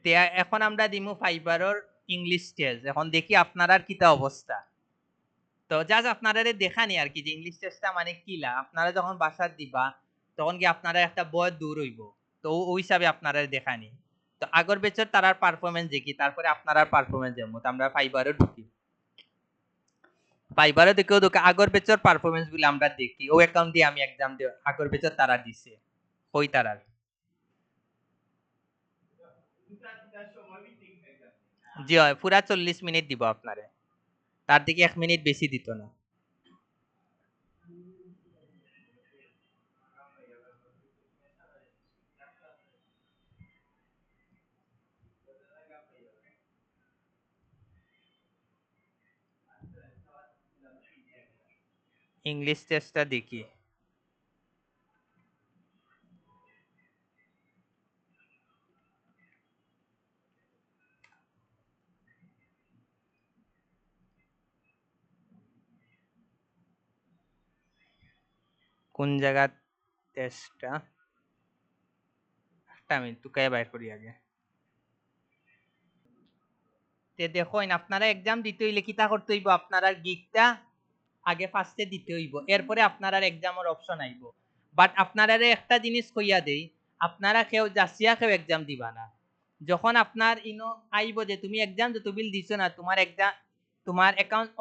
তে এখন আমরা দিমু ফাইবারর ইংলিশ টেস্ট। এখন দেখি আপনার কিতা অবস্থা। তো জাস্ট আপনারা দেখানি আর কি যে ইংলিশ টেস্টটা মানে কিলা। আপনারা যখন বাসার দিবা তখন কি আপনারা একটা বয় দূর হইব। তো ওই হিসাবে আপনারা দেখানি। তো আগর বেচর তারার পারফরমেন্স দেখি, তারপরে আপনার পারফরমেন্স যেমন আমরা ফাইবারে ঢুকি। ফাইবারে দেখেও আগর বেচর পারফরমেন্স গুলো আমরা দেখি। ও অ্যাকাউন্ট দিয়ে আমি এক্সাম দিই, আগর বেচর তারা দিছে ওই তারার। জি হয়, পুরা 40 মিনিট দিব আপনারে, তার দিকে 1 মিনিট বেশি দিত না। ইংলিশ টেস্টটা দেখি। কোন জায়গা টেস্টটা, একটা মিনিট টুকাই বাইর করি আগে। তে দেখুন আপনারা এক্সাম দিতে হইলে কিতা করতে হইব, আপনারা গিকটা আগে ফার্স্টে দিতে হইব, এরপরে আপনারা এক্সামের অপশন আইব। বাট আপনারা একটা জিনিস কইয়া দেই, আপনারা কেউ জাসিয়া কেউ এক্সাম দিবা না। যখন আপনার ইনো আইব যে তুমি এক্সাম যতবিল দিছো না, তোমার এক্সাম তোমার অ্যাকাউন্ট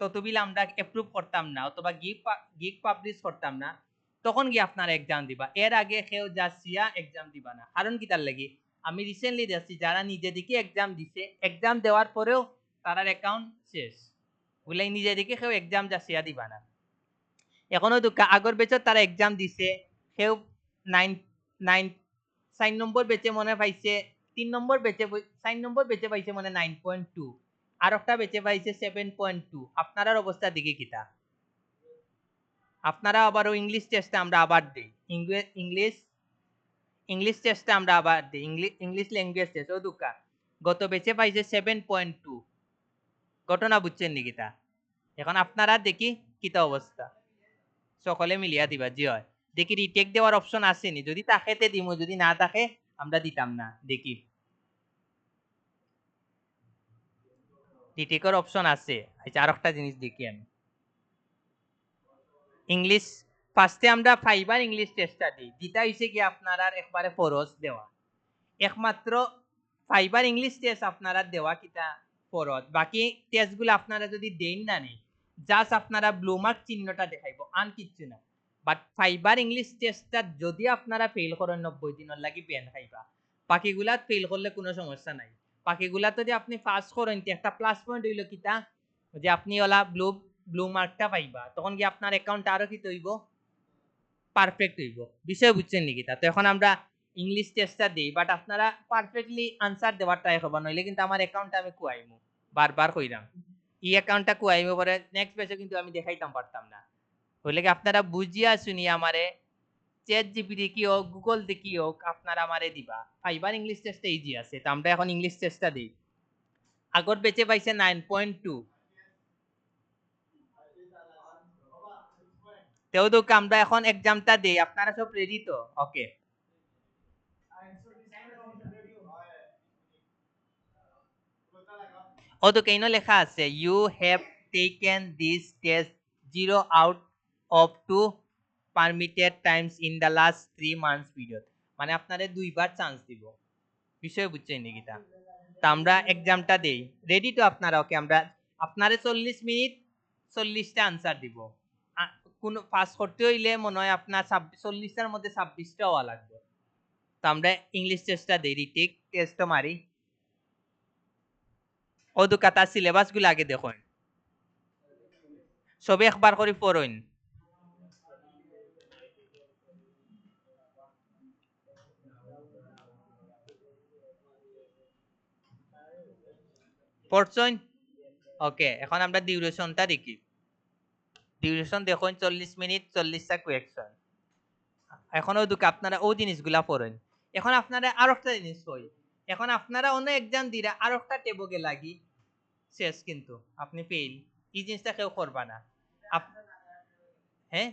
ততবিল আমরা অ্যাপ্রুভ করতাম না, অথবা গিগ পাবলিশ করতাম না, তখন গিয়ে আপনারা এক্সাম দিবা। এর আগে কেউ জাসিয়া এক্সাম দিবা না। কারণ কি তার লাগি, আমি রিসেন্টলি দেখছি যারা নিজে দিকে এক্সাম দিছে, এক্সাম দেওয়ার পরেও তার অ্যাকাউন্ট শেষ। ওগুলাই নিজে দিকে কেউ এক্সাম জাসিয়া দিবা না। এখনো তো আগর বেচত তারা এক্সাম দিছে, কেউ 9 4 নম্বর বেচে মনে পাইছে, 3 নম্বর বেচে 4 নম্বর বেচে পাইছে মনে 9.2, আর একটা বেচে পাইছে 7.2। আপনার অবস্থা দিকে কিতা? আপনারা আবারও ইংলিশ টেস্টে আমরা আবার দিই, ইংলিশ ইংলিশ টেস্টে আমরা আবার দিই, ইংলিশ ল্যাঙ্গুয়েজ টেস্ট। ও দুকা গত বেচে পাইছে 7.2। ঘটনা বুঝছেন নি কিতা? এখন আপনারা দেখি কিতা অবস্থা, সকলে মিলিয়া দিবা। জি হয়, দেখি রিটেক দেওয়ার অপশন আসেনি, যদি তাকেতে দিমু, যদি না থাকে আমরা দিতাম না। দেখি রিটেকের অপশন আছে। আচ্ছা, আর একটা জিনিস দেখি আমি, ইংলিশ ফার্স্টে আমরা ফাইবার ইংলিশ টেস্টটা দিই, যেটা হইছে কি আপনারা একবারে ফরজ দেওয়া। একমাত্র ফাইবার ইংলিশ টেস্ট আপনারা দেওয়া কিতা ফরজ। বাকি টেস্টগুলো আপনারা যদি দেন না নি, জাস্ট আপনারা ব্লু মার্ক চিহ্নটা দেখাইব, আন কিচ্ছু না। বাট ফাইবার ইংলিশ টেস্টটা যদি আপনারা ফেল করেন 90 দিনের লাগি পেন খাইবা। বাকিগুলা ফেল করলে কোনো সমস্যা নাই। বাকিগুলা যদি আপনি পাস করেন, একটা প্লাস পয়েন্ট হইল কিতা, যে আপনি ওলা ব্লু মার্কটা পাইবা, তখন কি আপনার অ্যাকাউন্ট আরো কি হইব, পারফেক্ট হইব। বিষয় বুঝছেন নাকি? তা তো এখন আমরা ইংলিশ টেস্টটা দিই, বাট আপনারা পারফেক্টলি আনসার দেওয়ার ট্রাই করবা, নইলে কিন্তু আমার অ্যাকাউন্টটা আমি কুয়াইমু, বারবার কইরাম। ই অ্যাকাউন্টটা কুয়াইমু পরে নেক্সট পেজে কিন্তু আমি দেখাইতাম পারতাম না। হইলে কি আপনারা বুঝিয়া শুনি আমারে চ্যাট জিপিটি কি হোক, গুগল দিয়ে কি হোক, আপনারা আমারে দিবা। ফাইবার ইংলিশ টেস্টটা ইজি আছে, তো আমরা এখন ইংলিশ টেস্টটা দিই। আগত বেঁচে পাইছে 9.2। তেও তো আমরা এখন এক্সামটা দেই, আপনারা সব রেডি তো? ওকে। ও তো কেন লেখা আছে, you have taken this test 0 out of 2 permitted times in the last 3 months period. মানে আপনাদের দুইবার চান্স দিব। বিষয় বুঝছেন নাকি? তা তা আমরা এক্সামটা দেই, রেডি তো আপনারা? ওকে, আমরা আপনারে 40 মিনিট 40টা আনসার দিব। কোন পাস করতে হইলে মনে হয় আপনার 40টার মধ্যে 26টা হওয়া লাগবে। তো আমরা ইংলিশ টেস্টটা দেই, রিটেক টেস্টও মারি। ও দুকাতা সিলেবাস গুলো আগে দেখুন, সবে একবার করে পড়ুন। পড়ছেন? ওকে, এখন আমরা ডিউরেশনটা দেখি। ডিউরেশন দেখুন 40 মিনিট 40টা কোয়েকশন। এখনো দুকা আপনারা ও জিনিসগুলা পড়েন। এখন আপনারা আরো একটা জিনিস কই, এখন আপনারা অন্য এক্সাম দিরা আরো একটা টেবকে লাগি শেষ, কিন্তু আপনি ফেল। এই জিনিসটা কেউ করবা না। হ্যাঁ,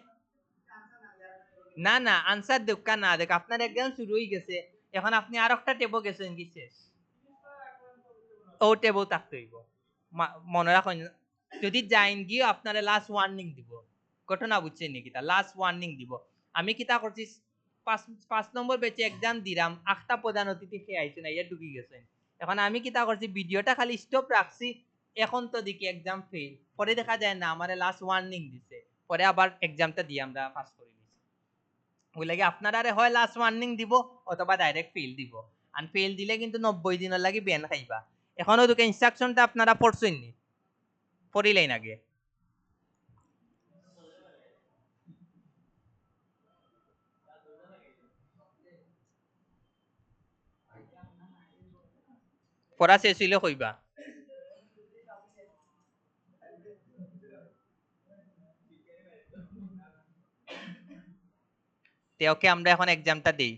না না, আনসার দেখা না দেখ, আপনার এক্সাম শুরু হয়ে গেছে, এখন আপনি আর একটা টেবো গেছেন কি শেষ ও টেবো থাকতে হইব মনে রাখুন যদি যাইন গিয়ে আপনারা লাস্ট ওয়ার্নিং দিব ঘটনা বুঝছেন নাকি তা লাস্ট ওয়ার্নিং দিব আমি কিতা করছি পাঁচ পাঁচ নম্বর বেচে এক্সাম দিলাম আটটা প্রধান অতিথি খেয়ে আইছে না ইয়ে ঢুকি গেছেন এখন আমি কিতা করছি ভিডিওটা খালি স্টপ রাখছি এখন তো দেখি এক্সাম ফেল পরে দেখা যায় না আমার লাস্ট ওয়ার্নিং দিছে পরে আবার এক্সামটা দিয়ে আমরা পাস করে নিছি ওই লাগে আপনারা হয় লাস্ট ওয়ার্নিং দিব অথবা ডাইরেক্ট ফেল দিব আর ফেল দিলে কিন্তু 90 দিনের লাগি বেন খাইবা এখনো দুকে ইনস্ট্রাকশনটা আপনারা পড়ছেন নি পড়িলেন আগে পড়া শেষ হইলে কইবা তে ওকে আমরা এখন এক্সামটা দেই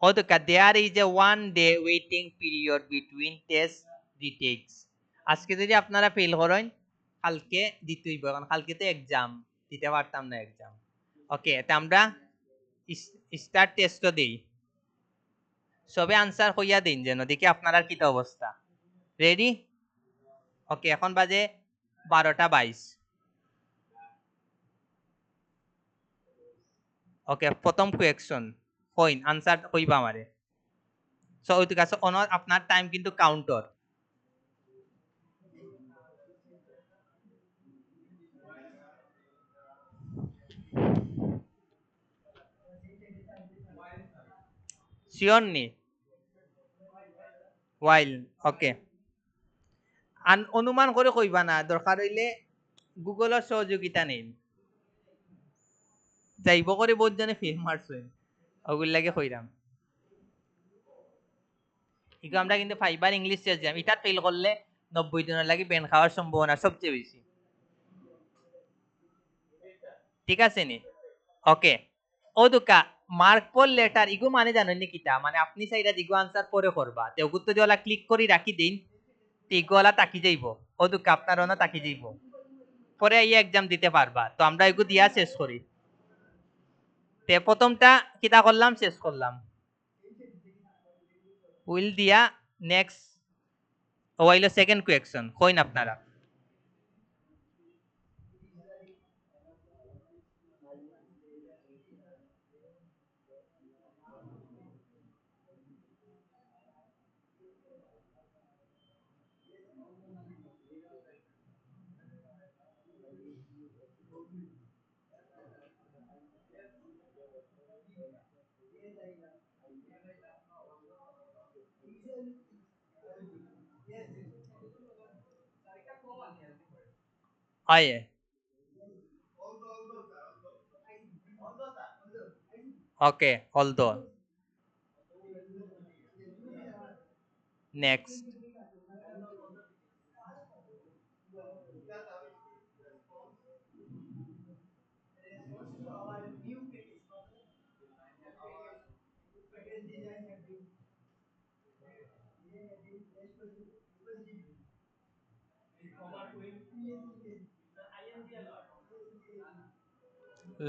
অতকা there is a 1 day waiting period between test retakes আজকে যদি আপনারা ফেল করেন কালকে দিতে হইব কারণ কালকে তো এক্সাম দিতে পারতাম না এক্সাম ওকে তা আমরা স্টার্ট টেস্টও দেই সবে আনসার কইয়া দিন যেন দেখি আপনার কিটা অবস্থা রেডি ওকে এখন বাজে 12:22 ওকে প্রথম কোয়েকশন কইন আনসার কইবা আমারে সো ওই কাছে অনর আপনার টাইম কিন্তু কাউন্টার শিওর নি ওয়াইল ওকে অনুমান করে কইবা না দরকার হইলে গুগলের সহযোগিতা নেই যাইব করে বহুত জনে ফিল্ম মারছেন ওগুলো লাগে কইরাম কিন্তু আমরা কিন্তু ফাইবার ইংলিশ টেস্ট দিলাম এটা ফেল করলে 90 দিনের লাগে বেন খাওয়ার সম্ভাবনা সবচেয়ে বেশি ঠিক আছে নি ওকে ও দুকা মার্ক পর লেটার ইগো মানে জানেন নি কিটা মানে আপনি চাইরা ইগো আনসার পরে করবা তে ওগুত যদি ওলা ক্লিক করি রাখি দিন তে ইগো ওলা তাকি যাইব ও দুকা আপনার ওনা তাকি যাইব পরে এই এক্সাম দিতে পারবা তো আমরা এগু দিয়া শেষ করি তে প্রথমটা কিটা করলাম শেষ করলাম উইল দিয়া নেক্সট ও হইলো সেকেন্ড কোয়েকশন কইন আপনারা আয়ে ওকে অলদো নেক্সট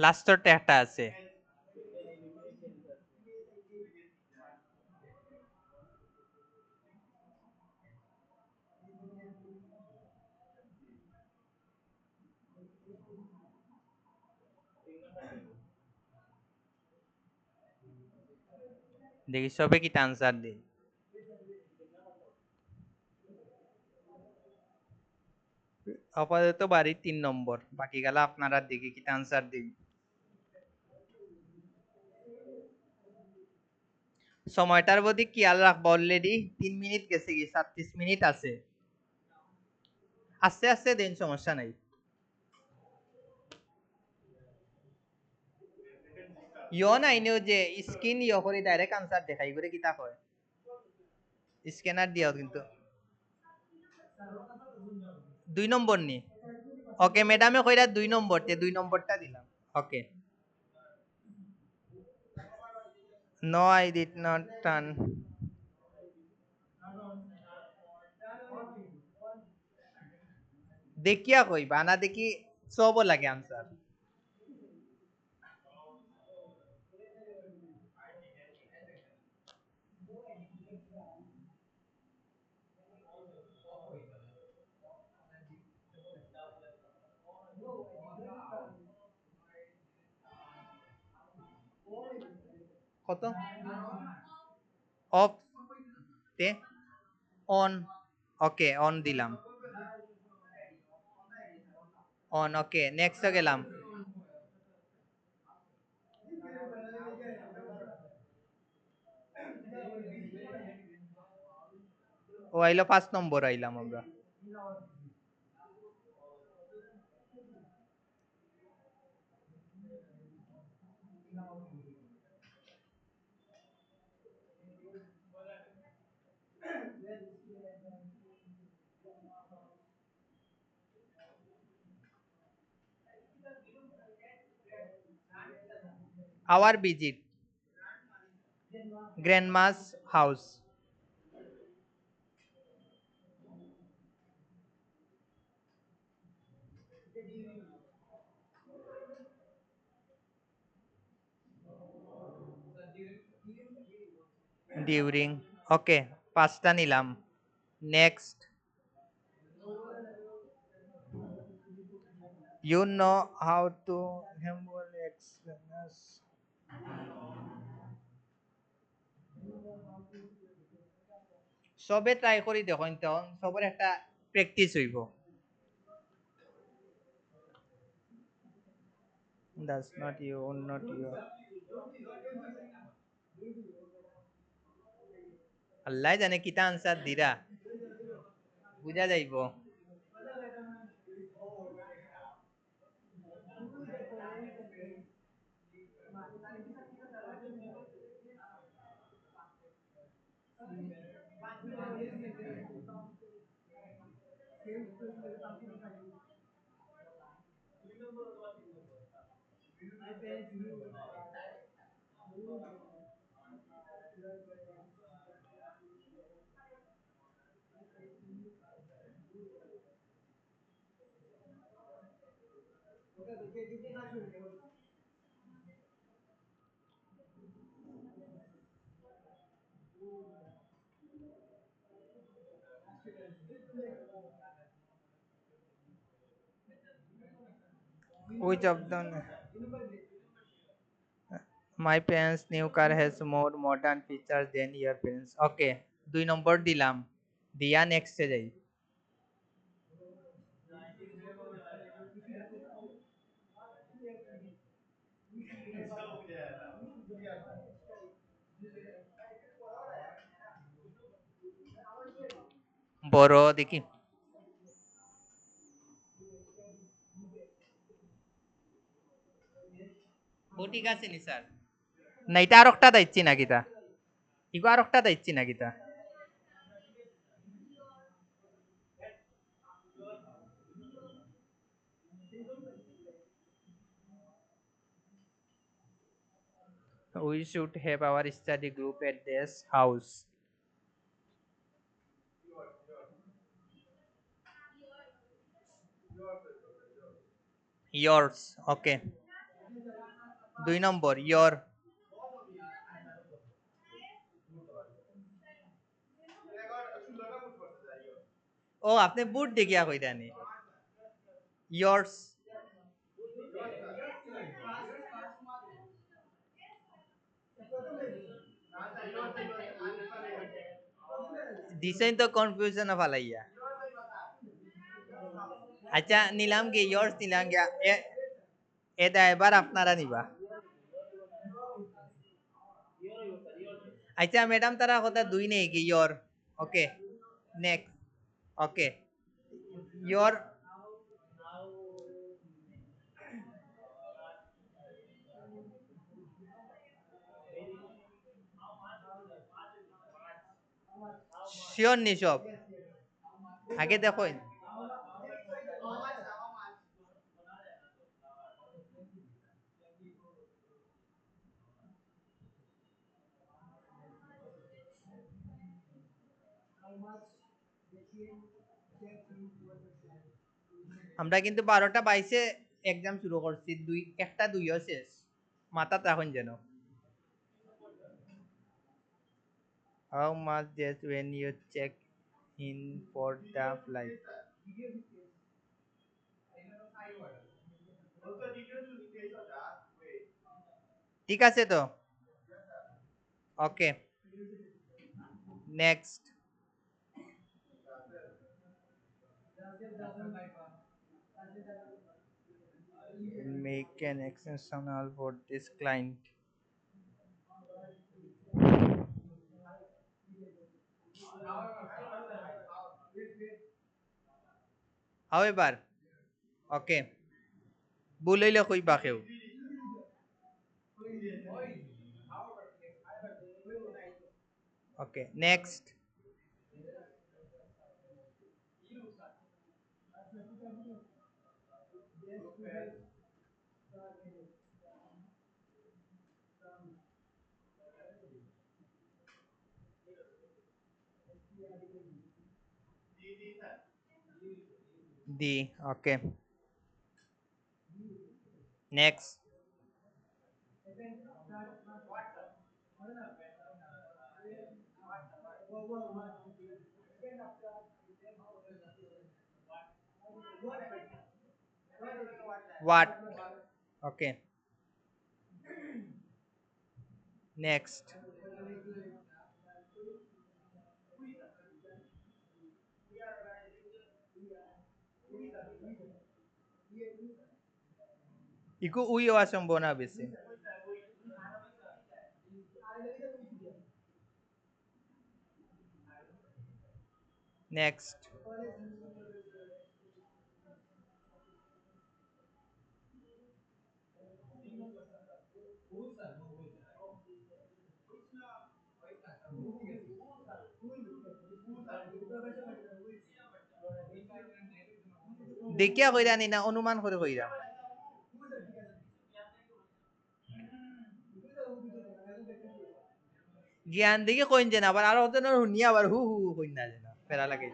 লাস্টটা একটা আছে দেখি সবে কি আনসার দিন আপাতত বাড়ি 3 নম্বর বাকি গেল আপনারা দেখি কি আনসার দিন সময়টার প্রতি খেয়াল রাখবো অলরেডি 3 মিনিট গেছে কি 37 মিনিট আছে আস্তে আস্তে দেন সমস্যা নাই ইয় নাই নিও যে স্ক্রিন ইয় করে ডাইরেক্ট আনসার দেখাই করে কিতা কয় স্ক্যানার দিও কিন্তু 2 নম্বর নি ওকে ম্যাডামে কইরা 2 নম্বর তে 2 নম্বরটা দিলাম okay no I did not turn দেখিয়া কইবা না দেখি সব লাগে আনসার কত অফ তে অন ওকে অন দিলাম অন ওকে নেক্সট গেলাম ও আইলো 5 নম্বর আইলাম আমরা আওয়ার ভিজিট গ্র্যান্ডমাস হাউস ডিউরিং ওকে 5টা নিলাম next you know how to handle externals সবে ট্রাই করি দেখুন তো সবার একটা প্র্যাকটিস হইব that's not you not you আল্লাহ জানে কিতা আনসার দিরা বুঝা যাইব which of the my parents new car has more modern features than your parents okay 2 নম্বর দিলাম দিয়া নেক্সটে যাই বড় দেখি ও ঠিক আছে নি স্যার না এটা আর একটা দাইছি না কিতা ইগো আর একটা দাইছি না কিতা we should have our study group at this house yours okay 2 number your ও আপনি বুট দেখিয়া কইতানি yours দিছেন তো কনফিউশন ফালাইয়া আচ্ছা নিলাম কি yours নিলাম গিয়া এটা এবার আপনারা নিবা আচ্ছা ম্যাডাম তারা কথা 2 নেই কি your okay next okay your sure নি সব আগে দেখো আমরা কিন্তু 12টা 22 এক্সাম শুরু করছি দুই একটা দুইও শেষ মাথা তখন যেন how much just when you check in for the flight ঠিক আছে তো Okay. Next. Make an extensional for this client. However, okay. Bulay koi bakyo. Okay. Next. D. Okay. Next. What? Okay. Next. Iku uyo asong bona bese. Next. দেখিয়া কইরা নি না অনুমান করে কইরা জ্ঞান দেখে কইন যে না আবার আরো হতে না শুনি আবার হু হু কইন না যেন ফেরা লাগে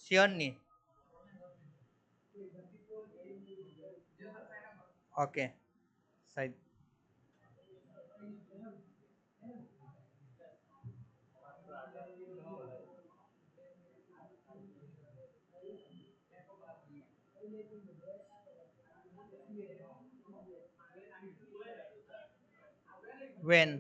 শিওর নি ওকে side when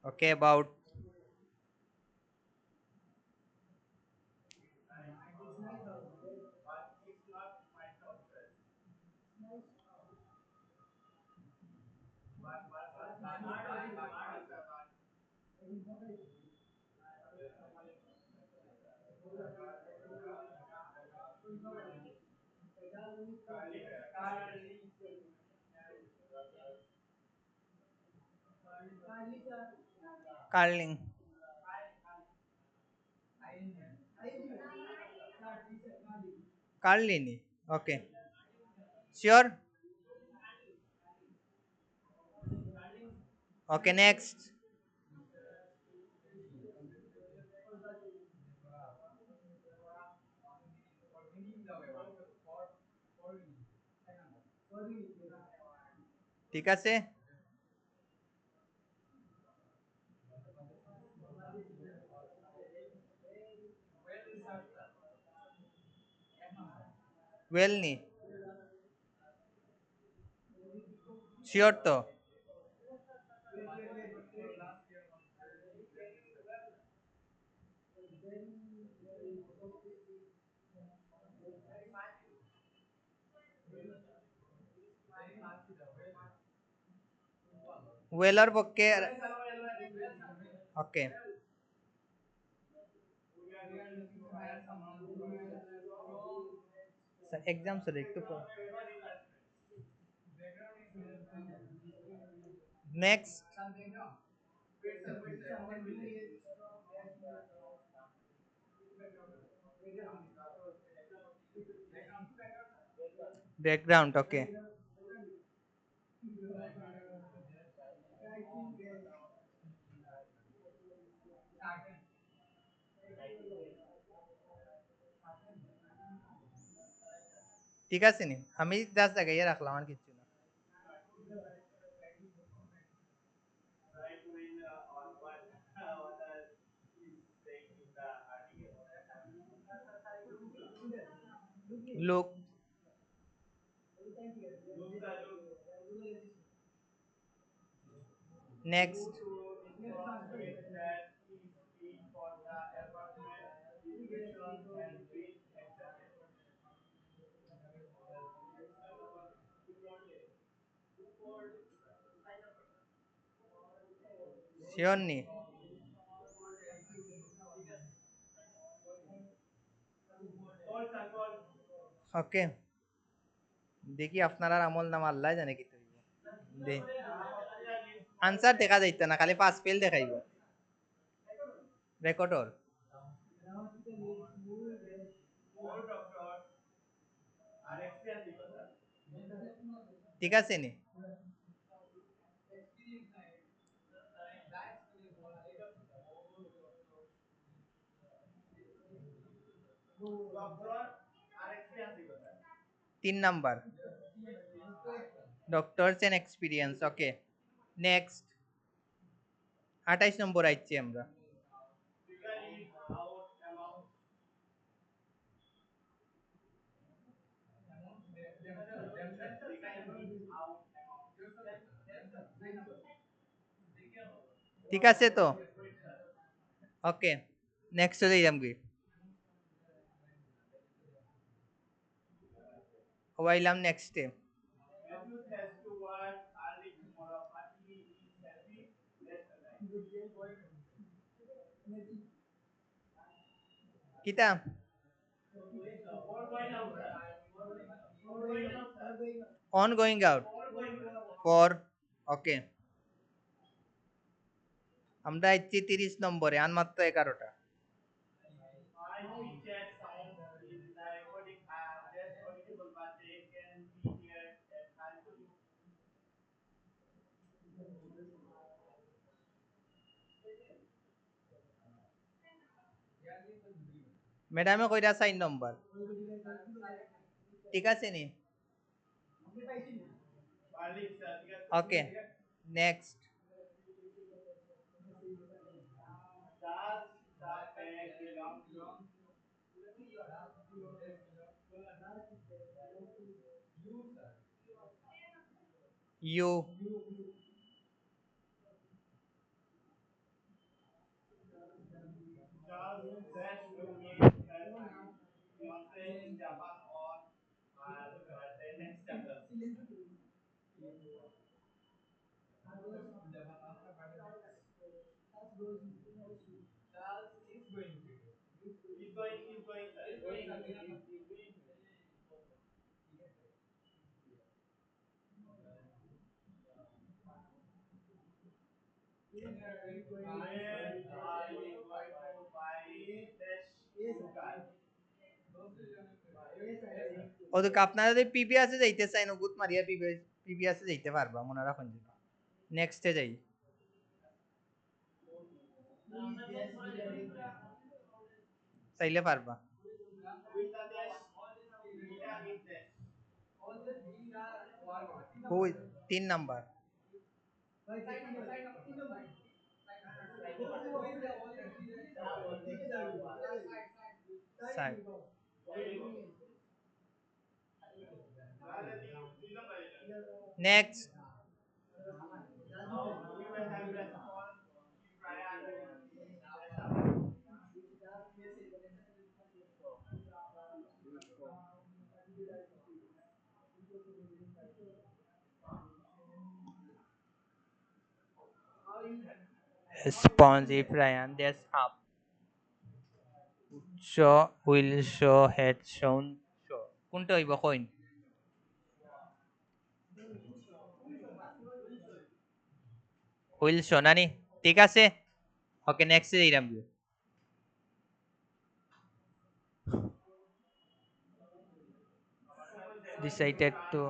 okay about Carling Carlini okay sure okay next ঠিক আছে well নি শিওর তো ওয়েলার পক্ষে ওকে এক্সাম সরে একটু নেক্সট ব্যাকগ্রাউন্ড ওকে ঠিক আছে নি আমি 10 জায়গায় রাখলাম আর কিছু না লোক নেক্সট শিওর নি ওকে দেখি আপনার আমল নাম আল্লাহ জানে কি তৈরি দে আনসার দেখা যাইতো না খালি পাস ফেল দেখাইব রেকর্ডর ঠিক আছে নি তিন number doctors and experience okay next 28 নম্বর আইছি আমরা ঠিক আছে তো ওকে নেক্সট চলে যাম কি হইলাম নেক্সটে কিতা অন গোয়িং আউট ফর ওকে আমরা আইছি 30 নম্বরে আর মাত্র 11টা ম্যাডামে কইরা 4 নম্বর ঠিক আছে নি ওকে নেক্সট ইউ ওদিকে আপনারা যদি পিপিএসে যাইতে চাই নগুত মারিয়া পিপিএসে যাইতে পারবা মনে রাখুন নেক্সটে যাই চাইলে পারবা ওই 3 number Sai next Sponge if Ryan there's up. Show will show head shown show. কোনটা হইব কইন? Will show নানি? ঠিক আছে? Okay, next is Iram. Decided to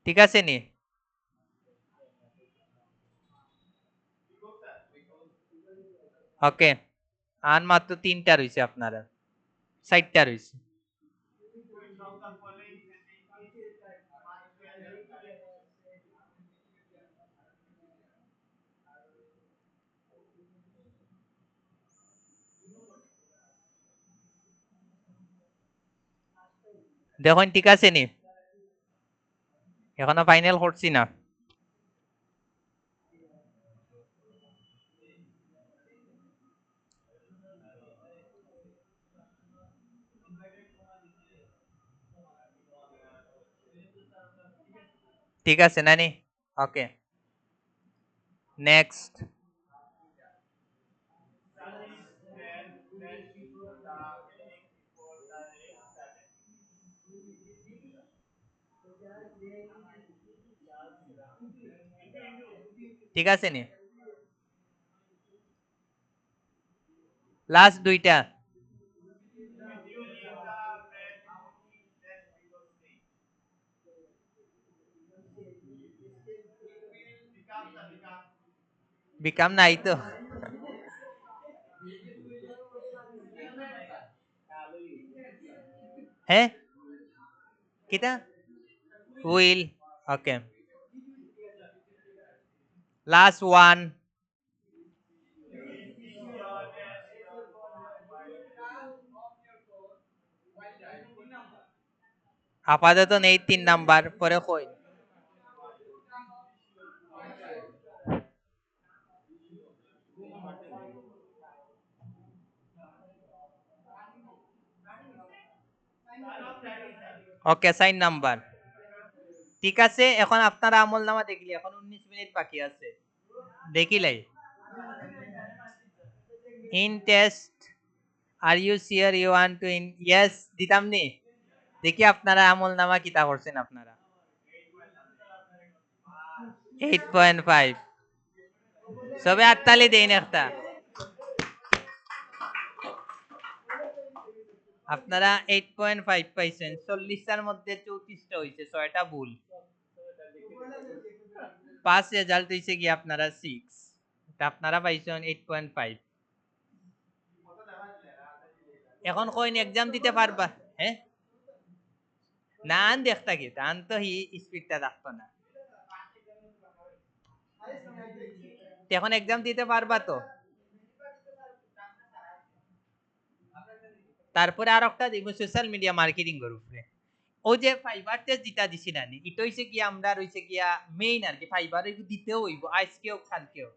ঠিক আছে নি? ওকে আর মাত্র তিনটা রয়েছে আপনারা, 60টা রয়েছে। দেখুন ঠিক আছে নি? এখনো ফাইনাল করছি না। ঠিক আছে নানি? Okay next. ঠিক আছে নি? লাস্ট দুইটা। বিকাম নাই তো। হ্যাঁ কিটা? উইল। Okay last one. আপাতত নেই 3 নাম্বার, পরে কই। ওকে 4 নাম্বার। ঠিক আছে এখন আপনারা আমল নামা দেখলি, এখন 19 মিনিট বাকি আছে, দেখিলাই। In test are you sure you want to in? Yes দিতাম নি? দেখি আপনারা আমল নামা কিতা করছেন আপনারা। 8.5 সবে হাততালি দেন একটা। আপনারা 8.5 পাইছেন, 40টার মধ্যে 34টা হইছে, 6টা ভুল। 5 রেজাল্ট হইছে কি আপনারা 6, আপনারা পাইছেন 8.5। এখন কইন এক্সাম দিতে পারবা? হ্যাঁ না আন দেখতা কি আন তো হি স্পিডটা রাখতো না। এখন এক্সাম দিতে পারবা তো? তারপরে আর একটা দিব সোশ্যাল মিডিয়া মার্কেটিং এর উপরে। ও যে ফাইবার টেস্ট যেটা দিছি না, এটা হইছে কি আমরা রইছে গিয়া মেইন আর কি, ফাইবার দিতেও হইব আজকেও কালকেও।